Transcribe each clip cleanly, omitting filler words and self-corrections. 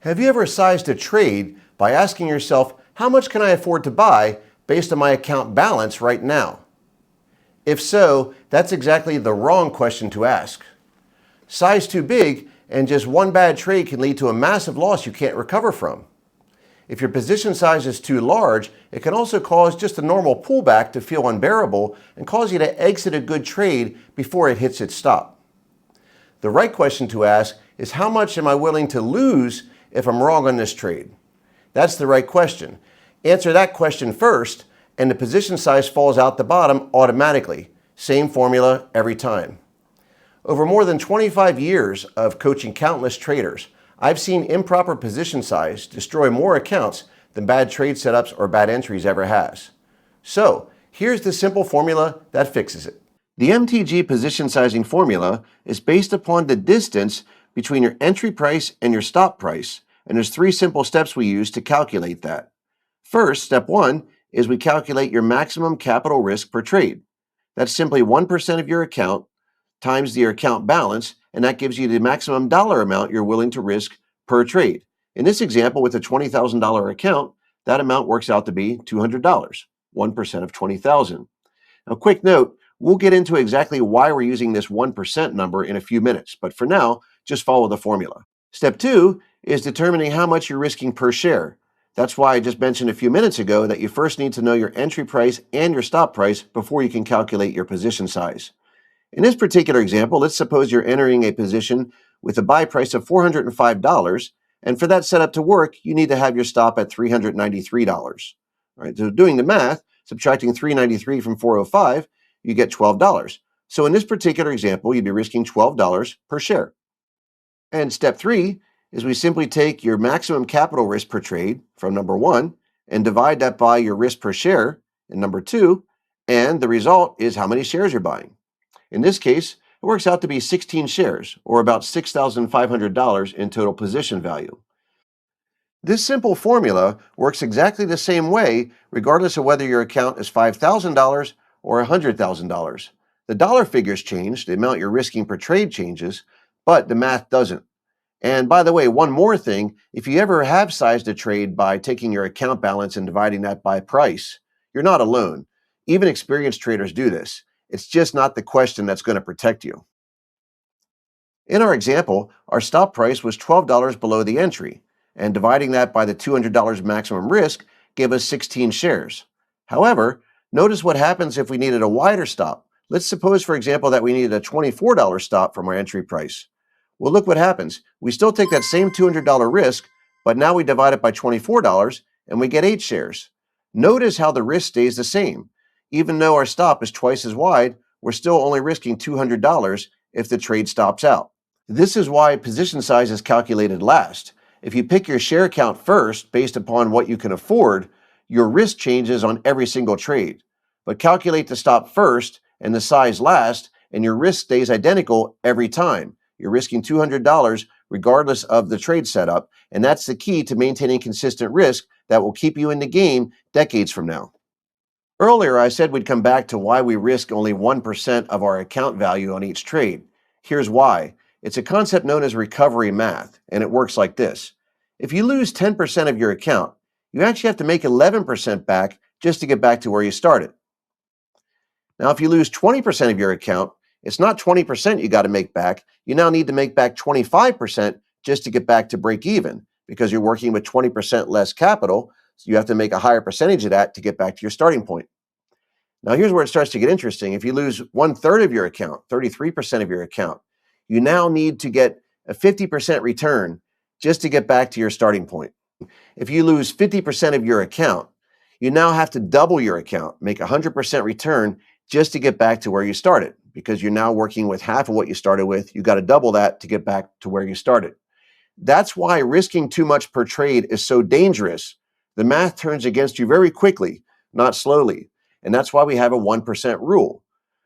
Have you ever sized a trade by asking yourself, how much can I afford to buy based on my account balance right now? If so, that's exactly the wrong question to ask. Size too big and just one bad trade can lead to a massive loss you can't recover from. If your position size is too large, it can also cause just a normal pullback to feel unbearable and cause you to exit a good trade before it hits its stop. The right question to ask is, how much am I willing to lose if I'm wrong on this trade? That's the right question. Answer that question first, and the position size falls out the bottom automatically. Same formula every time. Over more than 25 years of coaching countless traders, I've seen improper position size destroy more accounts than bad trade setups or bad entries ever has. So, here's the simple formula that fixes it. The MTG position sizing formula is based upon the distance between your entry price and your stop price, and there's 3 simple steps we use to calculate that. First, step 1 is we calculate your maximum capital risk per trade. That's simply 1% of your account times your account balance, and that gives you the maximum dollar amount you're willing to risk per trade. In this example, with a $20,000 account, that amount works out to be $200, 1% of $20,000. Now, quick note, we'll get into exactly why we're using this 1% number in a few minutes, but for now, just follow the formula. Step 2 is determining how much you're risking per share. That's why I just mentioned a few minutes ago that you first need to know your entry price and your stop price before you can calculate your position size. In this particular example, let's suppose you're entering a position with a buy price of $405, and for that setup to work, you need to have your stop at $393. All right, so doing the math, subtracting $393 from $405, you get $12. So in this particular example, you'd be risking $12 per share. And step 3 is we simply take your maximum capital risk per trade from number 1 and divide that by your risk per share in number 2, and the result is how many shares you're buying. In this case, it works out to be 16 shares, or about $6,500 in total position value. This simple formula works exactly the same way regardless of whether your account is $5,000 or $100,000. The dollar figures change, the amount you're risking per trade changes, but the math doesn't. And by the way, one more thing, if you ever have sized a trade by taking your account balance and dividing that by price, you're not alone. Even experienced traders do this. It's just not the question that's going to protect you. In our example, our stop price was $12 below the entry, and dividing that by the $200 maximum risk gave us 16 shares. However, notice what happens if we needed a wider stop. Let's suppose, for example, that we needed a $24 stop from our entry price. Well, look what happens. We still take that same $200 risk, but now we divide it by $24 and we get 8 shares. Notice how the risk stays the same. Even though our stop is twice as wide, we're still only risking $200 if the trade stops out. This is why position size is calculated last. If you pick your share count first based upon what you can afford, your risk changes on every single trade. But calculate the stop first and the size last, and your risk stays identical every time. You're risking $200 regardless of the trade setup, and that's the key to maintaining consistent risk that will keep you in the game decades from now. Earlier, I said we'd come back to why we risk only 1% of our account value on each trade. Here's why. It's a concept known as recovery math, and it works like this. If you lose 10% of your account, you actually have to make 11% back just to get back to where you started. Now, if you lose 20% of your account, it's not 20% you got to make back. You now need to make back 25% just to get back to break even, because you're working with 20% less capital. So you have to make a higher percentage of that to get back to your starting point. Now, here's where it starts to get interesting. If you lose 1/3 of your account, 33% of your account, you now need to get a 50% return just to get back to your starting point. If you lose 50% of your account, you now have to double your account, make a 100% return just to get back to where you started, because you're now working with half of what you started with. You got to double that to get back to where you started. That's why risking too much per trade is so dangerous. The math turns against you very quickly, not slowly. And that's why we have a 1% rule.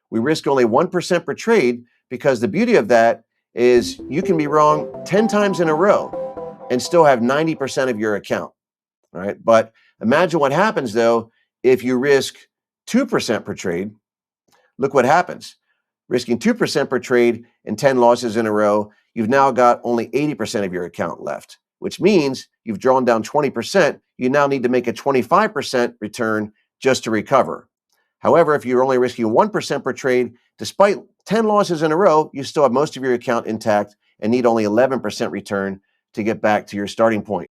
We risk only 1% per trade because the beauty of that is you can be wrong 10 times in a row and still have 90% of your account. All right. But imagine what happens, though, if you risk 2% per trade. Look what happens. Risking 2% per trade and 10 losses in a row, you've now got only 80% of your account left. which means you've drawn down 20%. You now need to make a 25% return just to recover. However, if you're only risking 1% per trade, despite 10 losses in a row, you still have most of your account intact and need only 11% return to get back to your starting point.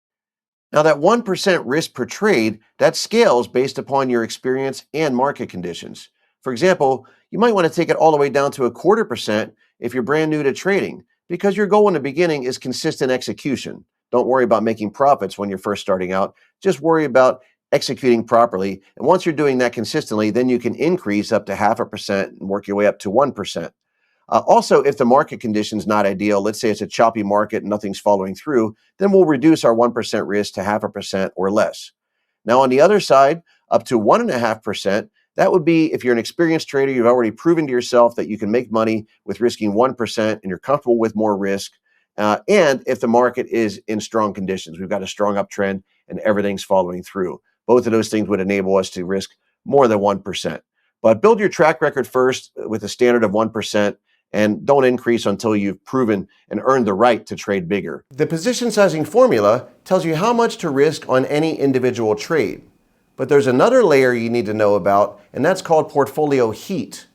Now, that 1% risk per trade, that scales based upon your experience and market conditions. For example, you might want to take it all the way down to 0.25% if you're brand new to trading, because your goal in the beginning is consistent execution. Don't worry about making profits when you're first starting out. Just worry about executing properly. And once you're doing that consistently, then you can increase up to 0.5% and work your way up to 1%. Also, if the market condition's not ideal, let's say it's a choppy market and nothing's following through, then we'll reduce our 1% risk to 0.5% or less. Now, on the other side, up to 1.5%, that would be if you're an experienced trader, you've already proven to yourself that you can make money with risking 1% and you're comfortable with more risk. And if the market is in strong conditions, we've got a strong uptrend and everything's following through. Both of those things would enable us to risk more than 1%. But build your track record first with a standard of 1%. And don't increase until you've proven and earned the right to trade bigger. The position sizing formula tells you how much to risk on any individual trade. But there's another layer you need to know about, and that's called portfolio heat.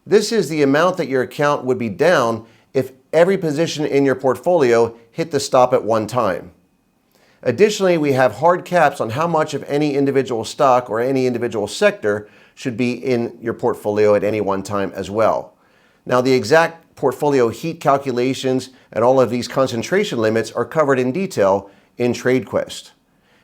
This is the amount that your account would be down if every position in your portfolio hit the stop at one time. Additionally, we have hard caps on how much of any individual stock or any individual sector should be in your portfolio at any one time as well. Now, the exact portfolio heat calculations and all of these concentration limits are covered in detail in TradeQuest.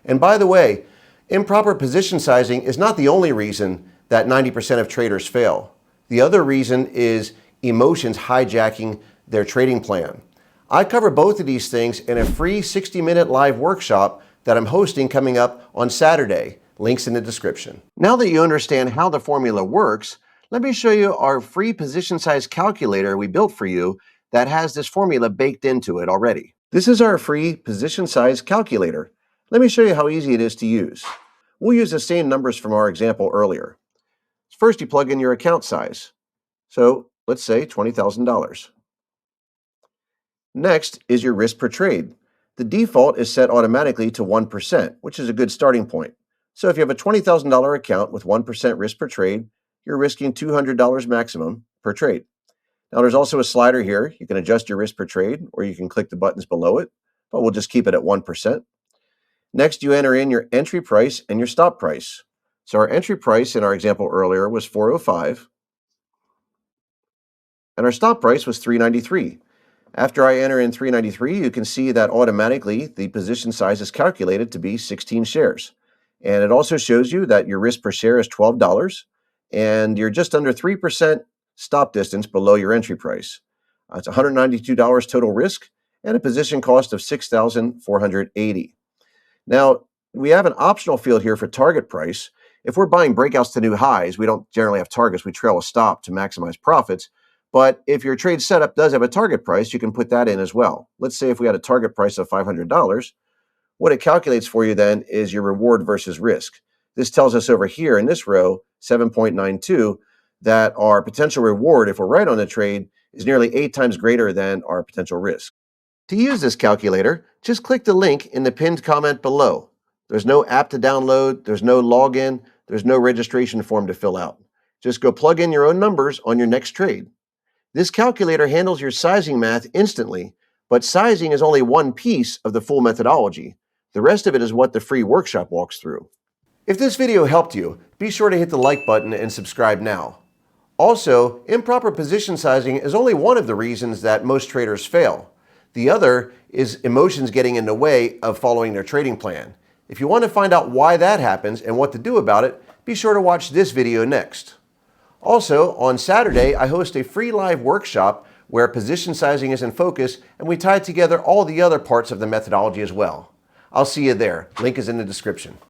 And by the way, improper position sizing is not the only reason that 90% of traders fail. The other reason is emotions hijacking their trading plan. I cover both of these things in a free 60-minute live workshop that I'm hosting coming up on Saturday. Links in the description. Now that you understand how the formula works, let me show you our free position size calculator we built for you that has this formula baked into it already. This is our free position size calculator. Let me show you how easy it is to use. We'll use the same numbers from our example earlier. First, you plug in your account size. So let's say $20,000. Next is your risk per trade. The default is set automatically to 1%, which is a good starting point. So if you have a $20,000 account with 1% risk per trade, you're risking $200 maximum per trade. Now, there's also a slider here. You can adjust your risk per trade, or you can click the buttons below it, but we'll just keep it at 1%. Next, you enter in your entry price and your stop price. So our entry price in our example earlier was $405, and our stop price was $393. After I enter in $393, you can see that automatically the position size is calculated to be 16 shares. And it also shows you that your risk per share is $12, and you're just under 3% stop distance below your entry price. It's $192 total risk and a position cost of $6,480. Now, we have an optional field here for target price. If we're buying breakouts to new highs, we don't generally have targets. We trail a stop to maximize profits. But if your trade setup does have a target price, you can put that in as well. Let's say if we had a target price of $500, what it calculates for you then is your reward versus risk. This tells us over here in this row, 7.92, that our potential reward, if we're right on the trade, is nearly 8 times greater than our potential risk. To use this calculator, just click the link in the pinned comment below. There's no app to download, there's no login, there's no registration form to fill out. Just go plug in your own numbers on your next trade. This calculator handles your sizing math instantly, but sizing is only one piece of the full methodology. The rest of it is what the free workshop walks through. If this video helped you, be sure to hit the like button and subscribe now. Also, improper position sizing is only one of the reasons that most traders fail. The other is emotions getting in the way of following their trading plan. If you want to find out why that happens and what to do about it, be sure to watch this video next. Also, on Saturday, I host a free live workshop where position sizing is in focus and we tie together all the other parts of the methodology as well. I'll see you there. Link is in the description.